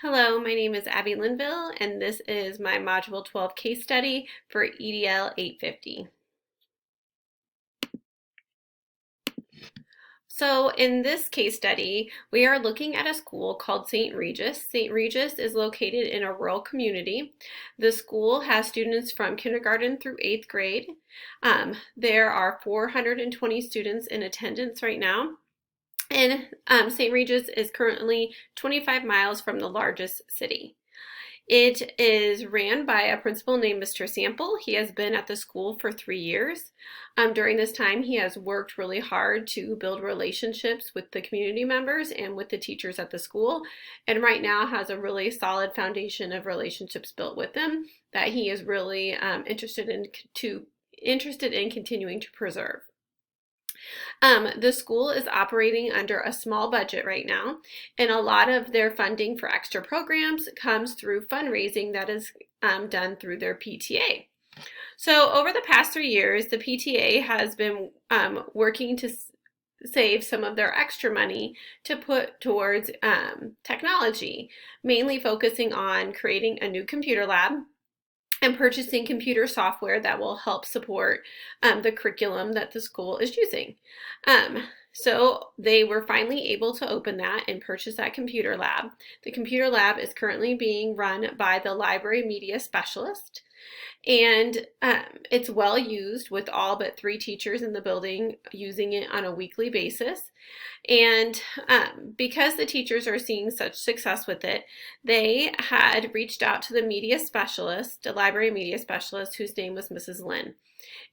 Hello, my name is Abby Linville, and this is my Module 12 case study for EDL 850. So in this case study, we are looking at a school called St. Regis. St. Regis is located in a rural community. The school has students from kindergarten through 8th grade. There are 420 students in attendance right now. And St. Regis is currently 25 miles from the largest city. It is ran by a principal named Mr. Sample. He has been at the school for 3 years. During this time, he has worked really hard to build relationships with the community members and with the teachers at the school, and right now has a really solid foundation of relationships built with them that he is really interested in continuing to preserve. The school is operating under a small budget right now, and a lot of their funding for extra programs comes through fundraising that is done through their PTA. So over the past 3 years, the PTA has been working to save some of their extra money to put towards technology, mainly focusing on creating a new computer lab and purchasing computer software that will help support the curriculum that the school is using. So they were finally able to open that and purchase that computer lab. The computer lab is currently being run by the library media specialist, and it's well used with all but 3 teachers in the building using it on a weekly basis. And because the teachers are seeing such success with it, they had reached out to the media specialist, the library media specialist, whose name was Mrs. Lynn.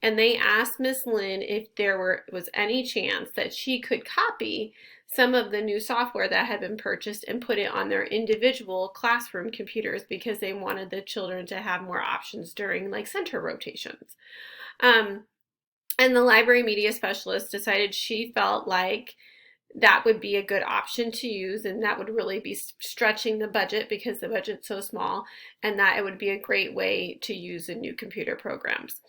And they asked Miss Lynn if there was any chance that she could copy some of the new software that had been purchased and put it on their individual classroom computers because they wanted the children to have more options during like center rotations. And the library media specialist decided she felt like that would be a good option to use, and that would really be stretching the budget because the budget's so small, and that it would be a great way to use the new computer programs.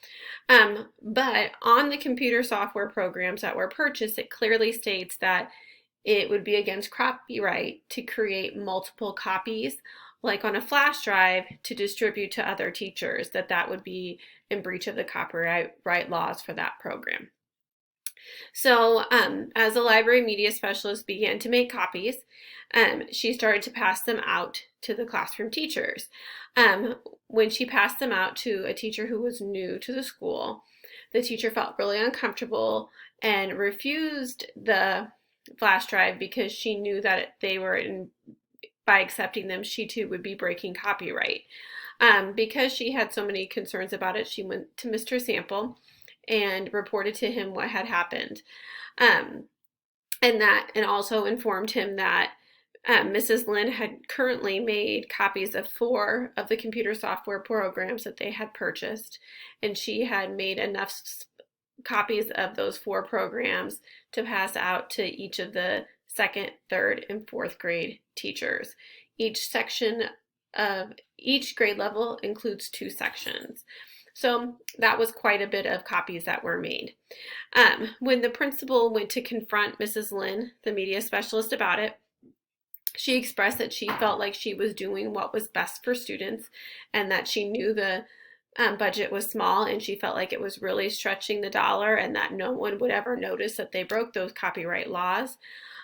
But on the computer software programs that were purchased, it clearly states that it would be against copyright to create multiple copies, like on a flash drive, to distribute to other teachers, that would be in breach of the copyright laws for that program. So as the library media specialist began to make copies, she started to pass them out to the classroom teachers. When she passed them out to a teacher who was new to the school, the teacher felt really uncomfortable and refused the flash drive because she knew that by accepting them, she too would be breaking copyright. Because she had so many concerns about it, she went to Mr. Sample and reported to him what had happened, and also informed him that Mrs. Lynn had currently made copies of 4 of the computer software programs that they had purchased, and she had made enough copies of those 4 programs to pass out to each of the 2nd, 3rd, and 4th grade teachers. Each grade level includes 2 sections. So that was quite a bit of copies that were made. When the principal went to confront Mrs. Lynn, the media specialist, about it, she expressed that she felt like she was doing what was best for students and that she knew the budget was small and she felt like it was really stretching the dollar and that no one would ever notice that they broke those copyright laws.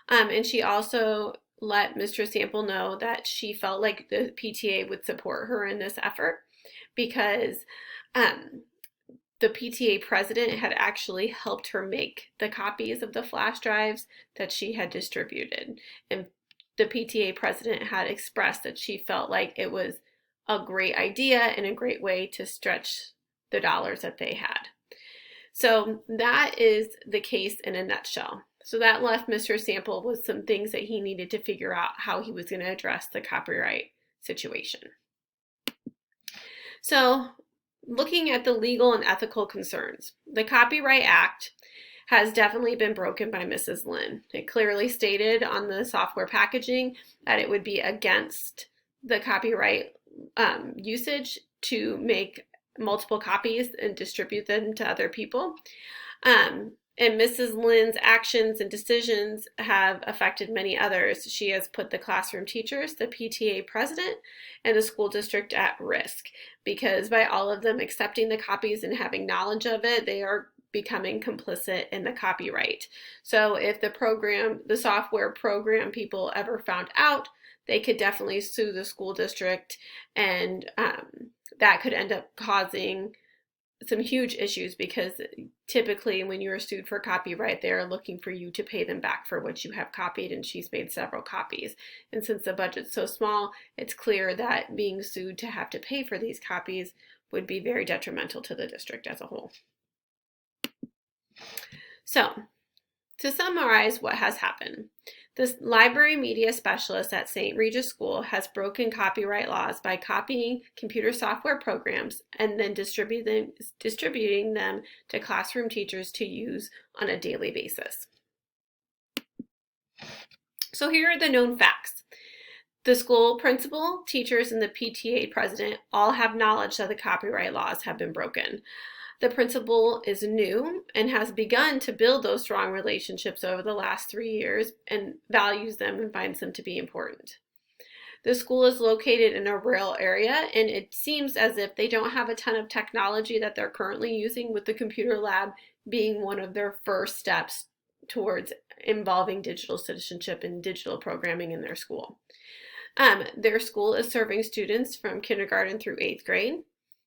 And she also let Mr. Sample know that she felt like the PTA would support her in this effort because the PTA president had actually helped her make the copies of the flash drives that she had distributed. And the PTA president had expressed that she felt like it was a great idea and a great way to stretch the dollars that they had. So that is the case in a nutshell. So that left Mr. Sample with some things that he needed to figure out how he was going to address the copyright situation. So looking at the legal and ethical concerns, the Copyright Act has definitely been broken by Mrs. Lynn. It clearly stated on the software packaging that it would be against the copyright usage to make multiple copies and distribute them to other people. And Mrs. Lynn's actions and decisions have affected many others. She has put the classroom teachers, the PTA president, and the school district at risk because by all of them accepting the copies and having knowledge of it, they are becoming complicit in the copyright. So if the software program people ever found out, they could definitely sue the school district, and that could end up causing some huge issues because typically when you're sued for copyright, they're looking for you to pay them back for what you have copied, and she's made several copies. And since the budget's so small, it's clear that being sued to have to pay for these copies would be very detrimental to the district as a whole. So, to summarize what has happened, this library media specialist at St. Regis School has broken copyright laws by copying computer software programs and then distributing them to classroom teachers to use on a daily basis. So here are the known facts. The school principal, teachers, and the PTA president all have knowledge that the copyright laws have been broken. The principal is new and has begun to build those strong relationships over the last 3 years and values them and finds them to be important. The school is located in a rural area, and it seems as if they don't have a ton of technology that they're currently using, with the computer lab being one of their first steps towards involving digital citizenship and digital programming in their school. Their school is serving students from kindergarten through 8th grade.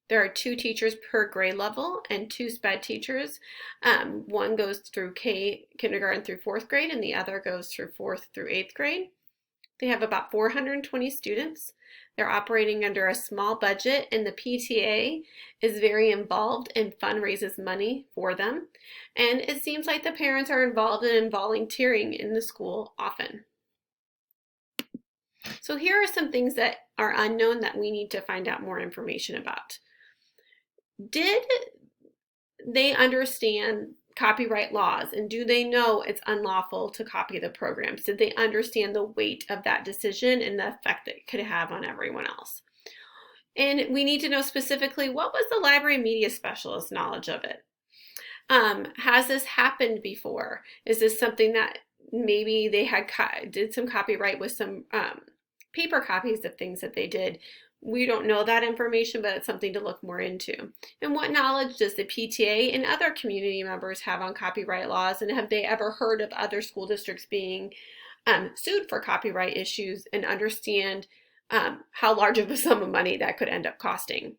There are 2 teachers per grade level and 2 SPED teachers. One goes through kindergarten through 4th grade, and the other goes through 4th through 8th grade. They have about 420 students. They're operating under a small budget, and the PTA is very involved and fundraises money for them. And it seems like the parents are involved in volunteering in the school often. So here are some things that are unknown that we need to find out more information about. Did they understand copyright laws, and do they know it's unlawful to copy the programs? Did they understand the weight of that decision and the effect that it could have on everyone else? And we need to know specifically, what was the library media specialist's knowledge of it? Has this happened before? Is this something that maybe they did some copyright with some paper copies of things that they did? We don't know that information, but it's something to look more into. And what knowledge does the PTA and other community members have on copyright laws, and have they ever heard of other school districts being sued for copyright issues, and understand how large of a sum of money that could end up costing?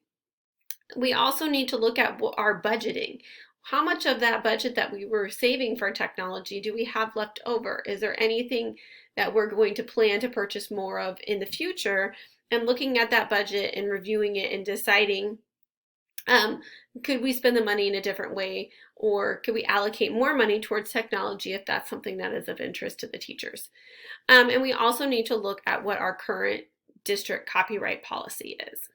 We also need to look at our budgeting. How much of that budget that we were saving for technology do we have left over? Is there anything that we're going to plan to purchase more of in the future? And looking at that budget and reviewing it and deciding, could we spend the money in a different way, or could we allocate more money towards technology if that's something that is of interest to the teachers? And we also need to look at what our current district copyright policy is.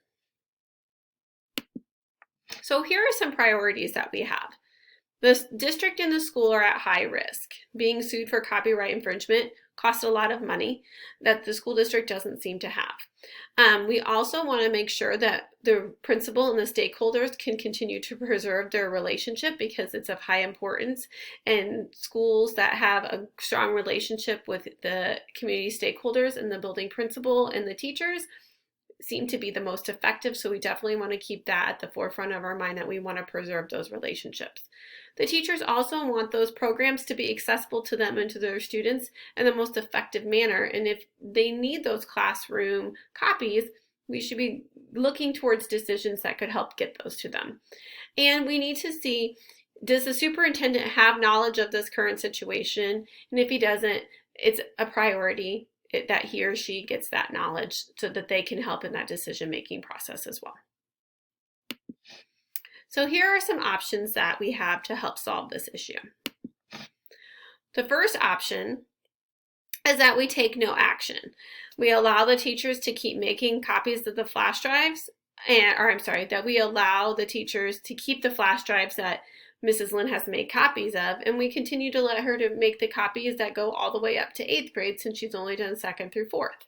So here are some priorities that we have. The district and the school are at high risk. Being sued for copyright infringement costs a lot of money that the school district doesn't seem to have. We also want to make sure that the principal and the stakeholders can continue to preserve their relationship, because it's of high importance, and schools that have a strong relationship with the community stakeholders and the building principal and the teachers seem to be the most effective. So we definitely want to keep that at the forefront of our mind, that we want to preserve those relationships. The teachers also want those programs to be accessible to them and to their students in the most effective manner. And if they need those classroom copies, we should be looking towards decisions that could help get those to them. And we need to see, does the superintendent have knowledge of this current situation? And if he doesn't, it's a priority that he or she gets that knowledge so that they can help in that decision-making process as well. So here are some options that we have to help solve this issue. The first option is that we take no action. We allow the teachers to keep making copies of the flash drives, that we allow the teachers to keep the flash drives that Mrs. Lynn has made copies of, and we continue to let her to make the copies that go all the way up to 8th grade, since she's only done 2nd through 4th.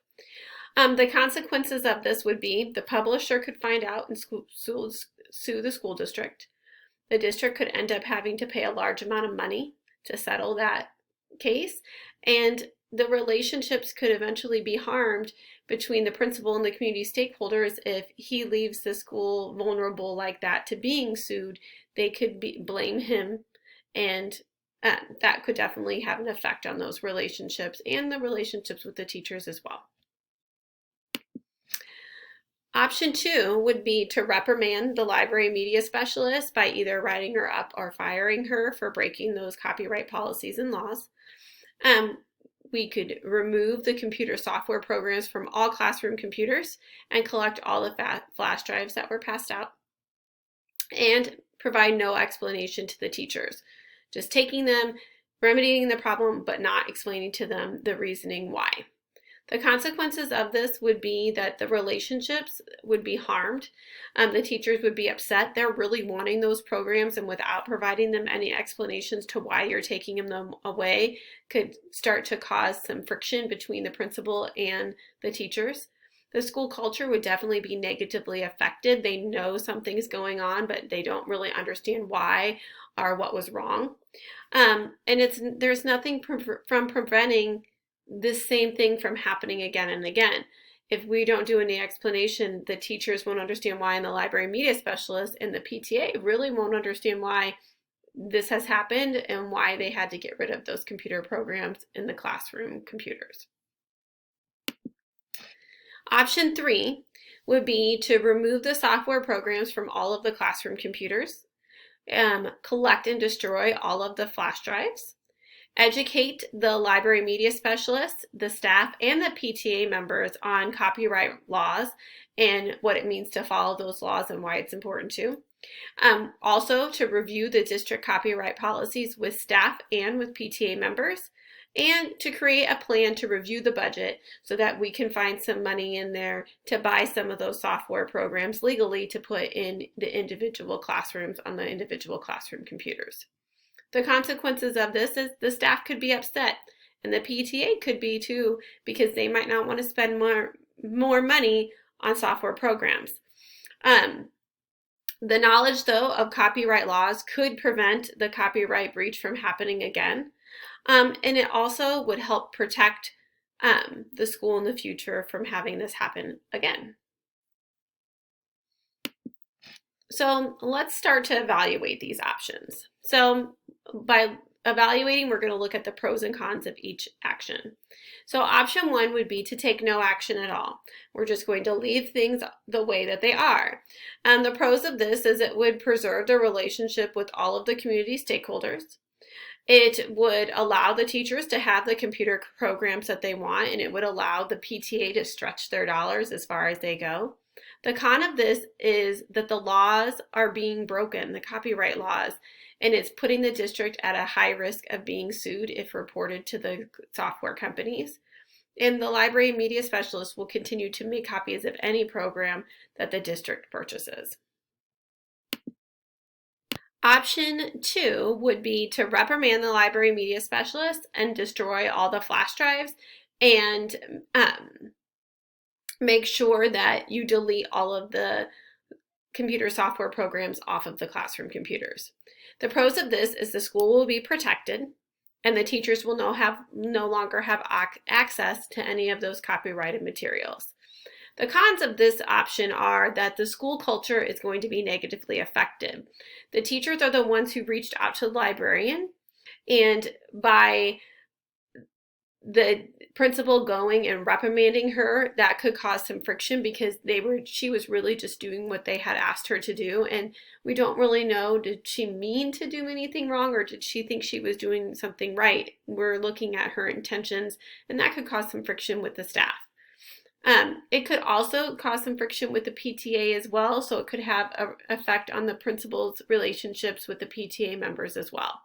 The consequences of this would be the publisher could find out and sue the school district. The district could end up having to pay a large amount of money to settle that case, and the relationships could eventually be harmed between the principal and the community stakeholders. If he leaves the school vulnerable like that to being sued, they could blame him, and that could definitely have an effect on those relationships and the relationships with the teachers as well. Option 2 would be to reprimand the library media specialist by either writing her up or firing her for breaking those copyright policies and laws. We could remove the computer software programs from all classroom computers and collect all the flash drives that were passed out, and provide no explanation to the teachers. Just taking them, remedying the problem, but not explaining to them the reasoning why. The consequences of this would be that the relationships would be harmed. The teachers would be upset. They're really wanting those programs, and without providing them any explanations to why you're taking them away, could start to cause some friction between the principal and the teachers. The school culture would definitely be negatively affected. They know something's going on, but they don't really understand why or what was wrong. And there's nothing from preventing this same thing from happening again and again. If we don't do any explanation, the teachers won't understand why, and the library media specialist and the PTA really won't understand why this has happened and why they had to get rid of those computer programs in the classroom computers. Option 3 would be to remove the software programs from all of the classroom computers, collect and destroy all of the flash drives, educate the library media specialists, the staff, and the PTA members on copyright laws and what it means to follow those laws and why it's important to. Also to review the district copyright policies with staff and with PTA members, and to create a plan to review the budget so that we can find some money in there to buy some of those software programs legally to put in the individual classrooms on the individual classroom computers. The consequences of this is the staff could be upset, and the PTA could be too, because they might not want to spend more money on software programs. The knowledge, though, of copyright laws could prevent the copyright breach from happening again, and it also would help protect the school in the future from having this happen again. So let's start to evaluate these options. So by evaluating, we're going to look at the pros and cons of each action. So option 1 would be to take no action at all. We're just going to leave things the way that they are. And the pros of this is it would preserve the relationship with all of the community stakeholders. It would allow the teachers to have the computer programs that they want, and it would allow the PTA to stretch their dollars as far as they go. The con of this is that the laws are being broken, the copyright laws, and it's putting the district at a high risk of being sued if reported to the software companies. And the library media specialist will continue to make copies of any program that the district purchases. Option 2 would be to reprimand the library media specialist and destroy all the flash drives, and make sure that you delete all of the computer software programs off of the classroom computers. The pros of this is the school will be protected, and the teachers will no longer have access to any of those copyrighted materials. The cons of this option are that the school culture is going to be negatively affected. The teachers are the ones who reached out to the librarian, and by the principal going and reprimanding her, that could cause some friction because she was really just doing what they had asked her to do, and we don't really know, did she mean to do anything wrong or did she think she was doing something right? We're looking at her intentions, and that could cause some friction with the staff. It could also cause some friction with the PTA as well, so it could have an effect on the principal's relationships with the PTA members as well.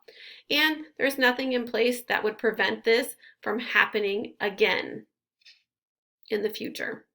And there's nothing in place that would prevent this from happening again in the future.